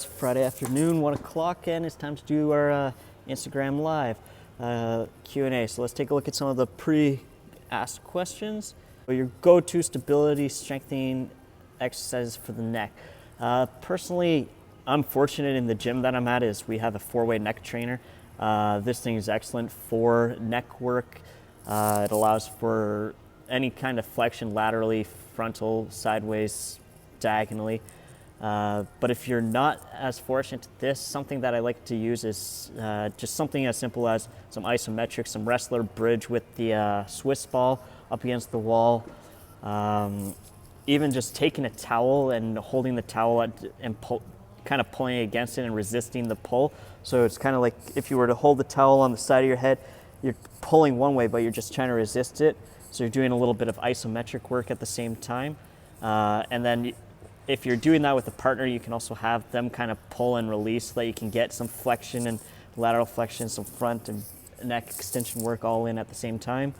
It's Friday afternoon, 1 o'clock, and it's time to do our Instagram Live Q&A. So let's take a look at some of the pre-asked questions. Your go-to stability strengthening exercises for the neck. Personally, I'm fortunate in the gym that I'm at is we have a 4-way neck trainer. This thing is excellent for neck work. It allows for any kind of flexion laterally, frontal, sideways, diagonally. But if you're not as fortunate to this, something that I like to use is just something as simple as some isometric, some wrestler bridge with the Swiss ball up against the wall. Even just taking a towel and holding the towel and kind of pulling against it and resisting the pull. So it's kind of like if you were to hold the towel on the side of your head, you're pulling one way, but you're just trying to resist it. So you're doing a little bit of isometric work at the same time. And then if you're doing that with a partner, you can also have them kind of pull and release so that you can get some flexion and lateral flexion, some front and neck extension work all in at the same time.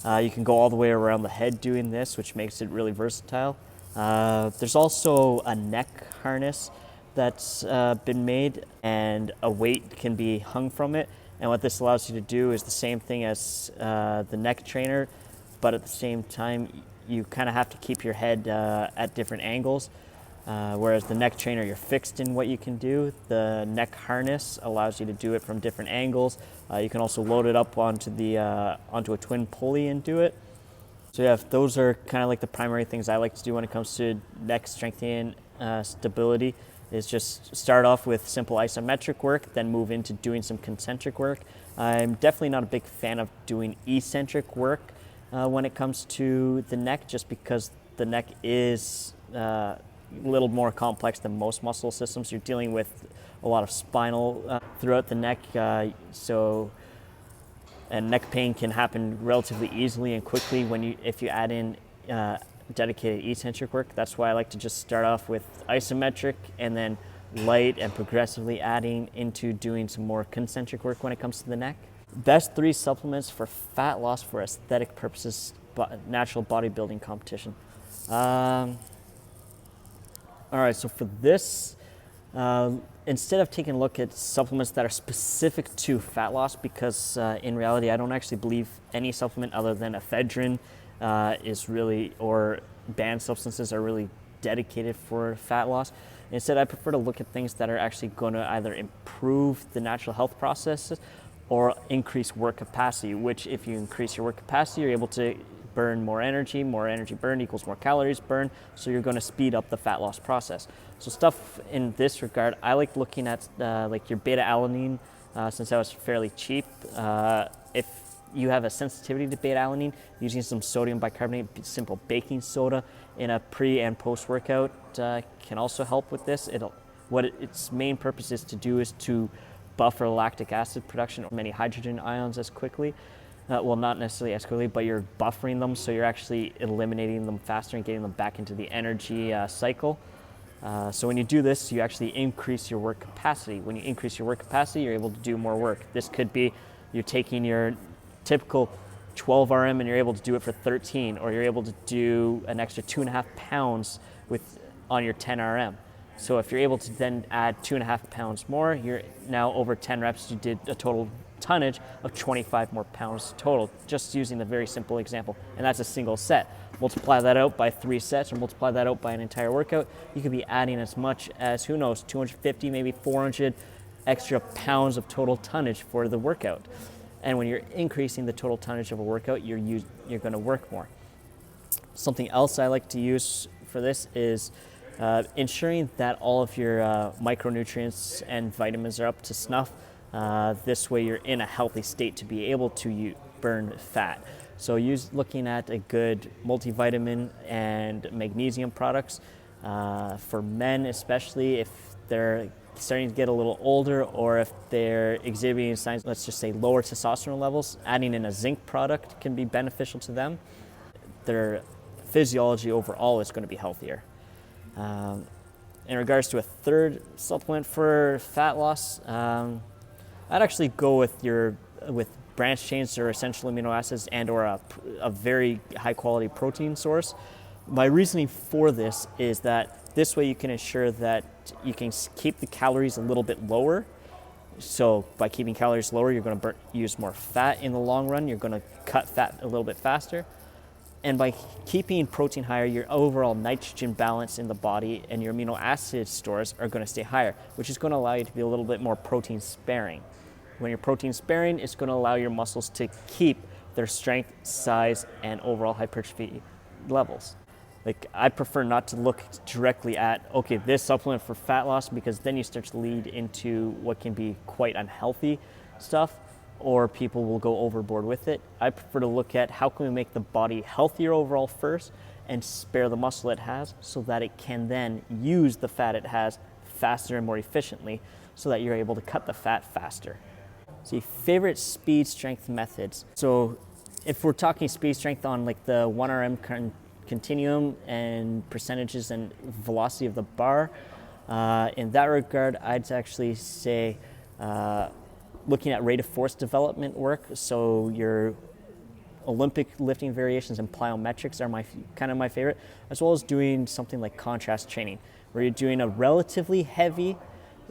You can go all the way around the head doing this, which makes it really versatile. There's also a neck harness that's been made, and a weight can be hung from it. And what this allows you to do is the same thing as the neck trainer, but at the same time, you kind of have to keep your head at different angles. Whereas the neck trainer, you're fixed in what you can do. The neck harness allows you to do it from different angles. You can also load it up onto a twin pulley and do it. So yeah, those are kind of like the primary things I like to do when it comes to neck strengthening stability, is just start off with simple isometric work, then move into doing some concentric work. I'm definitely not a big fan of doing eccentric work when it comes to the neck, just because the neck is a little more complex than most muscle systems. You're dealing with a lot of spinal throughout the neck, and neck pain can happen relatively easily and quickly if you add in dedicated eccentric work. That's why I like to just start off with isometric and then light and progressively adding into doing some more concentric work when it comes to the neck. Best 3 supplements for fat loss for aesthetic purposes, natural bodybuilding competition. All right, so for this, instead of taking a look at supplements that are specific to fat loss, because in reality, I don't actually believe any supplement other than ephedrine or banned substances are really dedicated for fat loss. Instead, I prefer to look at things that are actually going to either improve the natural health processes or increase work capacity, which if you increase your work capacity, you're able to burn more energy burned equals more calories burned, so you're going to speed up the fat loss process. So stuff in this regard, I like looking at like your beta-alanine, since that was fairly cheap. If you have a sensitivity to beta-alanine, using some sodium bicarbonate, simple baking soda in a pre and post workout can also help with this. Its main purpose is to buffer lactic acid production or many hydrogen ions as quickly. Well, not necessarily as quickly, but you're buffering them, so you're actually eliminating them faster and getting them back into the energy cycle. So when you do this, you actually increase your work capacity. When you increase your work capacity, you're able to do more work. This could be you're taking your typical 12 RM and you're able to do it for 13, or you're able to do an extra 2.5 pounds on your 10 RM. So if you're able to then add 2.5 pounds more, you're now over 10 reps, you did a total tonnage of 25 more pounds total, just using a very simple example. And that's a single set. Multiply that out by 3 sets or multiply that out by an entire workout. You could be adding as much as, 250, maybe 400 extra pounds of total tonnage for the workout. And when you're increasing the total tonnage of a workout, you're going to work more. Something else I like to use for this is ensuring that all of your micronutrients and vitamins are up to snuff. This way you're in a healthy state to be able to burn fat. So looking at a good multivitamin and magnesium products for men, especially if they're starting to get a little older or if they're exhibiting signs, let's just say lower testosterone levels, adding in a zinc product can be beneficial to them. Their physiology overall is going to be healthier. In regards to a third supplement for fat loss, I'd actually go with branched chains or essential amino acids and or a very high quality protein source. My reasoning for this is that This way you can ensure that you can keep the calories a little bit lower. So by keeping calories lower, you're going to use more fat in the long run. You're going to cut fat a little bit faster. And by keeping protein higher, your overall nitrogen balance in the body and your amino acid stores are going to stay higher, which is going to allow you to be a little bit more protein sparing. When you're protein sparing, it's going to allow your muscles to keep their strength, size, and overall hypertrophy levels. Like, I prefer not to look directly at, okay, this supplement for fat loss, because then you start to lead into what can be quite unhealthy stuff, or people will go overboard with it. I prefer to look at how can we make the body healthier overall first and spare the muscle it has so that it can then use the fat it has faster and more efficiently so that you're able to cut the fat faster. So, favorite speed strength methods. So if we're talking speed strength on like the 1RM continuum and percentages and velocity of the bar, in that regard, I'd actually say looking at rate of force development work. So your Olympic lifting variations and plyometrics are my favorite, as well as doing something like contrast training, where you're doing a relatively heavy,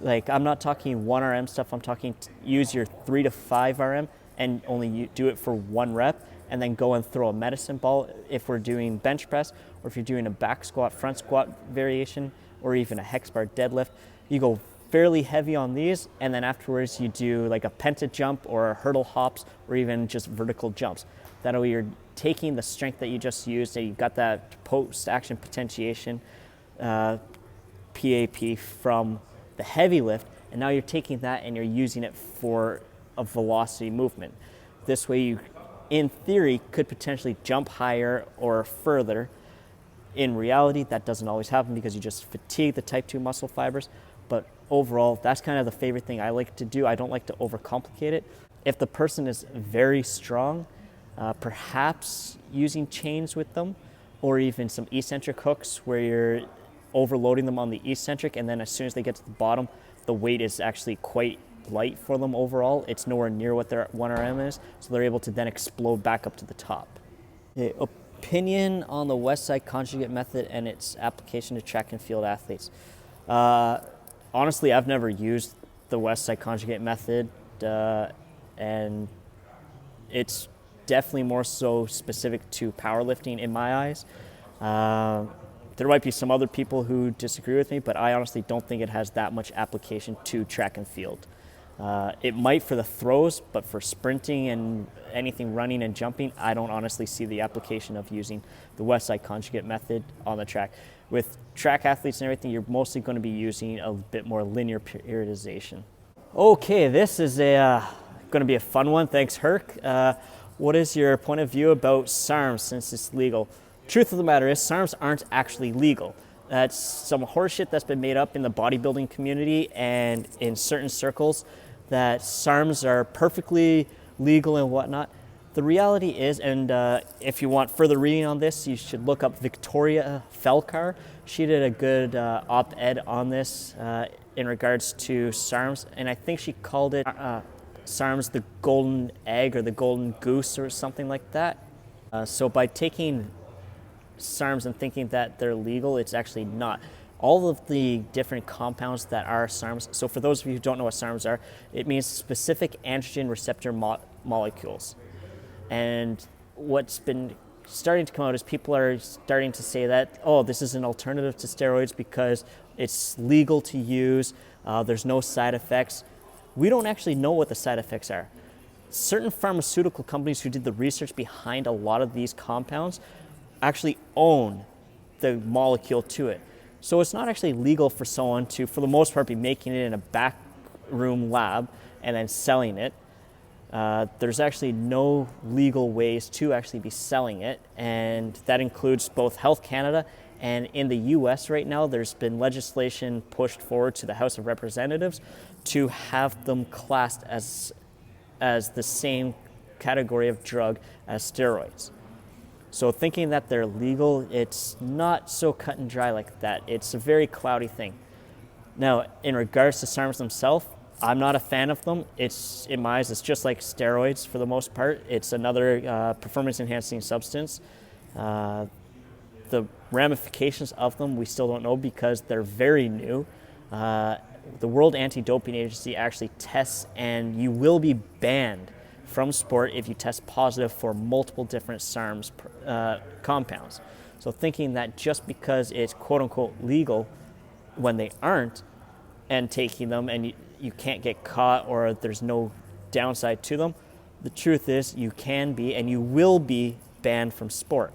like I'm not talking 1RM stuff, I'm talking use your 3 to 5 RM and only do it for 1 rep, and then go and throw a medicine ball if we're doing bench press, or if you're doing a back squat, front squat variation, or even a hex bar deadlift. You go fairly heavy on these, and then afterwards you do like a penta jump or hurdle hops, or even just vertical jumps. That way you're taking the strength that you just used, and you got that post-action potentiation, PAP, from the heavy lift, and now you're taking that and you're using it for a velocity movement. This way you, in theory, could potentially jump higher or further. In reality, that doesn't always happen because you just fatigue the type 2 muscle fibers. But overall, that's kind of the favorite thing I like to do. I don't like to overcomplicate it. If the person is very strong, perhaps using chains with them, or even some eccentric hooks where you're overloading them on the eccentric, and then as soon as they get to the bottom, the weight is actually quite light for them overall. It's nowhere near what their 1RM is, so they're able to then explode back up to the top. Okay, opinion on the Westside Conjugate method and its application to track and field athletes. Honestly, I've never used the Westside Conjugate method, and it's definitely more so specific to powerlifting in my eyes. There might be some other people who disagree with me, but I honestly don't think it has that much application to track and field. It might for the throws, but for sprinting and anything running and jumping, I don't honestly see the application of using the Westside Conjugate method on the track. With track athletes and everything, you're mostly going to be using a bit more linear periodization. Okay, this is going to be a fun one. Thanks, Herc. What is your point of view about SARMs since it's legal? Truth of the matter is, SARMs aren't actually legal. That's some horseshit that's been made up in the bodybuilding community and in certain circles, that SARMs are perfectly legal and whatnot. The reality is, and if you want further reading on this, you should look up Victoria Felkar. She did a good op-ed on this in regards to SARMs, and I think she called it SARMs the golden egg or the golden goose or something like that. So by taking SARMs and thinking that they're legal, it's actually not. All of the different compounds that are SARMs, so for those of you who don't know what SARMs are, it means specific androgen receptor molecules. And what's been starting to come out is people are starting to say that, oh, this is an alternative to steroids because it's legal to use, there's no side effects. We don't actually know what the side effects are. Certain pharmaceutical companies who did the research behind a lot of these compounds actually own the molecule to it. So it's not actually legal for someone to, for the most part, be making it in a back room lab and then selling it. There's actually no legal ways to actually be selling it, and that includes both Health Canada, and in the US right now there's been legislation pushed forward to the House of Representatives to have them classed as the same category of drug as steroids. So thinking that they're legal, it's not so cut and dry like that. It's a very cloudy thing. Now, in regards to SARMs themselves, I'm not a fan of them. It's, in my eyes, it's just like steroids for the most part. It's another performance-enhancing substance. the ramifications of them, we still don't know because they're very new. The World Anti-Doping Agency actually tests, and you will be banned from sport if you test positive for multiple different SARMs compounds. So thinking that just because it's quote-unquote legal when they aren't, and taking them and you can't get caught or there's no downside to them, the truth is you can be and you will be banned from sport.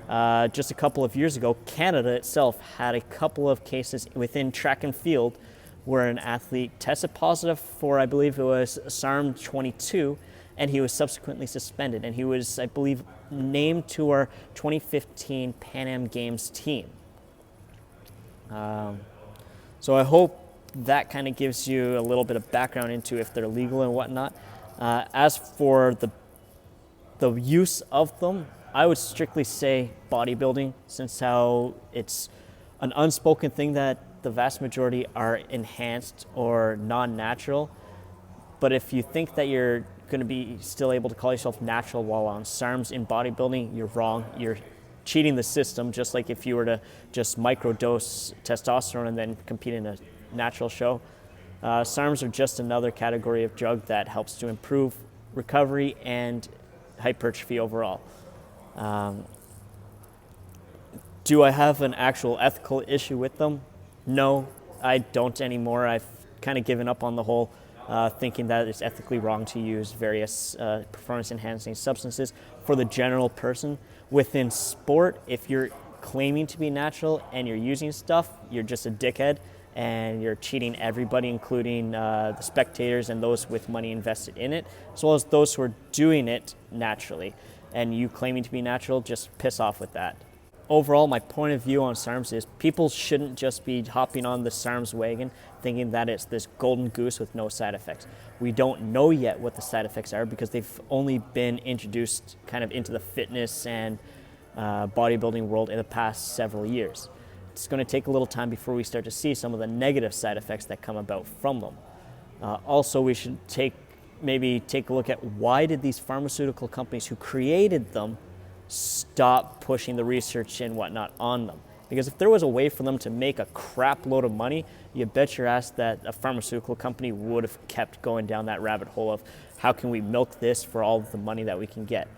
Just a couple of years ago, Canada itself had a couple of cases within track and field where an athlete tested positive for, I believe it was SARM 22, and he was subsequently suspended. And he was, I believe, named to our 2015 Pan Am Games team. So I hope that kind of gives you a little bit of background into if they're legal and whatnot. As for the use of them, I would strictly say bodybuilding, since how it's an unspoken thing that the vast majority are enhanced or non-natural. But if you think that you're going to be still able to call yourself natural while on SARMs in bodybuilding, you're wrong. You're cheating the system, just like if you were to just microdose testosterone and then compete in a natural show. SARMs are just another category of drug that helps to improve recovery and hypertrophy overall. Do I have an actual ethical issue with them? No, I don't anymore. I've kind of given up on the whole thinking that it's ethically wrong to use various performance-enhancing substances for the general person. Within sport, if you're claiming to be natural and you're using stuff, you're just a dickhead and you're cheating everybody, including the spectators and those with money invested in it, as well as those who are doing it naturally. And you claiming to be natural, just piss off with that. Overall, my point of view on SARMs is people shouldn't just be hopping on the SARMs wagon thinking that it's this golden goose with no side effects. We don't know yet what the side effects are because they've only been introduced kind of into the fitness and bodybuilding world in the past several years. It's going to take a little time before we start to see some of the negative side effects that come about from them. Also, we should maybe take a look at why did these pharmaceutical companies who created them stop pushing the research and whatnot on them. Because if there was a way for them to make a crap load of money, you bet your ass that a pharmaceutical company would have kept going down that rabbit hole of how can we milk this for all of the money that we can get.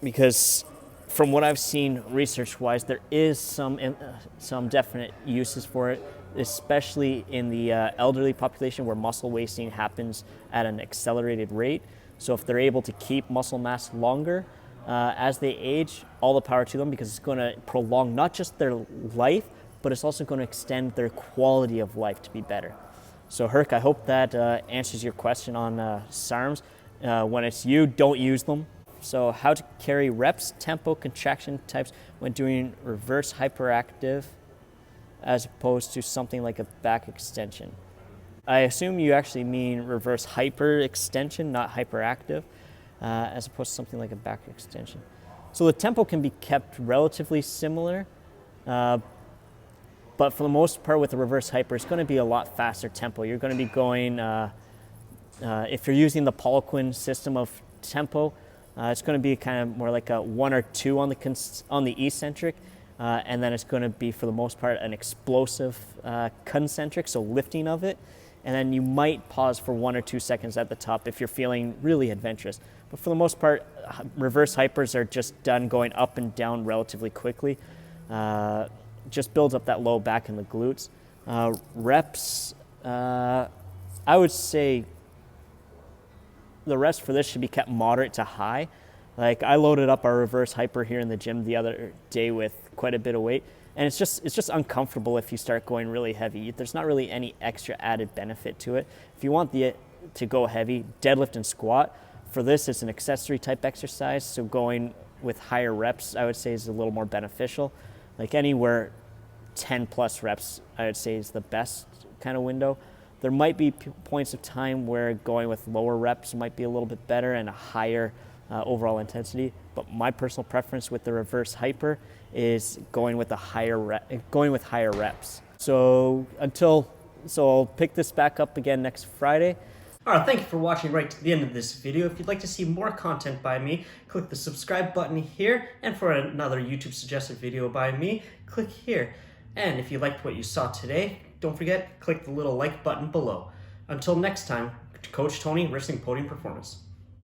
Because from what I've seen research-wise, there is some definite uses for it, especially in the elderly population where muscle wasting happens at an accelerated rate. So if they're able to keep muscle mass longer, as they age, all the power to them, because it's going to prolong not just their life, but it's also going to extend their quality of life to be better. So Herc, I hope that answers your question on SARMs. When it's you, don't use them. So how to carry reps, tempo, contraction types when doing reverse hyperactive as opposed to something like a back extension. I assume you actually mean reverse hyperextension, not hyperactive. As opposed to something like a back extension. So the tempo can be kept relatively similar, but for the most part with the reverse hyper, it's going to be a lot faster tempo. You're going to be going, if you're using the Poliquin system of tempo, it's going to be kind of more like a 1 or 2 on the eccentric, and then it's going to be for the most part an explosive concentric, so lifting of it. And then you might pause for 1 or 2 seconds at the top if you're feeling really adventurous. But for the most part, reverse hypers are just done going up and down relatively quickly. Just builds up that low back and the glutes. Reps, I would say the reps for this should be kept moderate to high. Like I loaded up our reverse hyper here in the gym the other day with quite a bit of weight. And it's just uncomfortable if you start going really heavy. There's not really any extra added benefit to it. If you want to go heavy, deadlift and squat. For this, it's an accessory type exercise, so going with higher reps, I would say, is a little more beneficial. Like anywhere 10 plus reps, I would say, is the best kind of window. There might be points of time where going with lower reps might be a little bit better and a higher overall intensity, but my personal preference with the reverse hyper is going with higher reps. So I'll pick this back up again next Friday. Alright, thank you for watching right to the end of this video. If you'd like to see more content by me, click the subscribe button here, and for another YouTube suggested video by me, click here. And if you liked what you saw today, don't forget, click the little like button below. Until next time, Coach Tony, Wrestling Podium Performance.